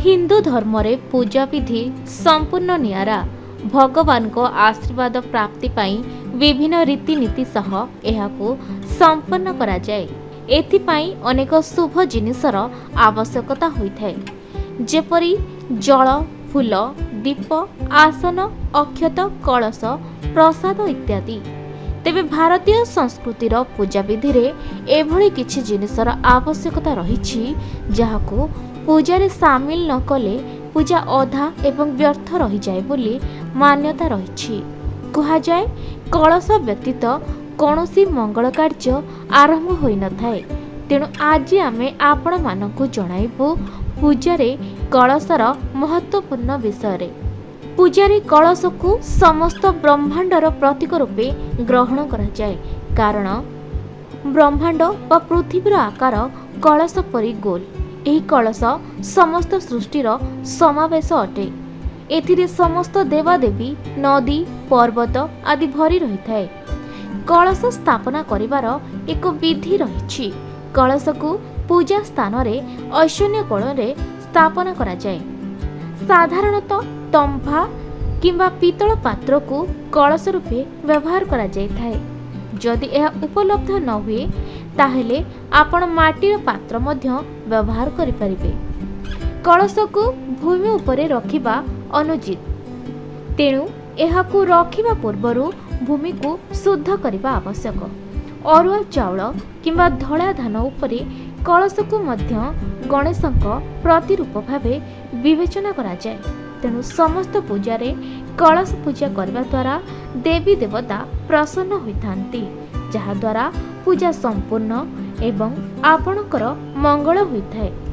हिंदू धर्म रे पूजा विधि संपूर्ण नियारा भगवान को आशीर्वाद प्राप्ति पाई विभिन्न रीतिनीति सह एहाकू संपन्न करा जाए। एथिपाई अनेक शुभ जिनिसर आवश्यकता होइथाय, जेपरि जल, फूल, दीप, आसन, अक्षत, कलश, प्रसाद इत्यादि। तेबे भारतीय संस्कृतिर पूजा विधि रे एभली किछि जिनिसर आवश्यकता रहिछि जाहाकू पूजारे सामिल न कले पूजा अधा एवं व्यर्थ रही जाए बोली मान्यता रहिछि। कहा जाए कलश व्यतीत कौनसी मंगल कार्य आरंभ होई न थाए। तेणु आज आमे आपण मानकु जणाइबु पूजारे कलशर महत्वपूर्ण विषय। पूजारे कलश को समस्त ब्रह्मांडर प्रतीक रूपे ग्रहण करा जाए, कारण ब्रह्मांड व पृथ्वीर आकार कलश परि गोल। एही कलश समस्त सृष्टिर समावेश अटे। एथिरे समस्त देवादेवी, नदी, पर्वत आदि भरी रही थाए। कलश स्थापना करिवार एक विधि रहिछि। कलश को पूजा स्थान रे ऐशन्य कोण रे स्थापना करा जाए। साधारणतः तंभा किंबा पीतल पात्र को कलश रूपे व्यवहार करा जाय थाए। जदि यह उपलब्ध न हुए ताहेले आपण माटीर पात्र मध्य व्यवहार करि परिबे। कलश को भूमि उपरे रखिबा अनुचित, तेणु एहाकू रखिबा पूर्वरु भूमि को शुद्ध करबा आवश्यक। अरुआ चाउल किंबा धड़ा धान उपरे कलश को मध्य गणेशक प्रतिरूप भावे विवेचना करा जाए। तेणु समस्त पूजारे कलश पूजा करबा द्वारा देवी देवता प्रसन्न होइथांती, जहा द्वारा पूजा संपूर्ण एवं आपणकर मंगल होइथाए।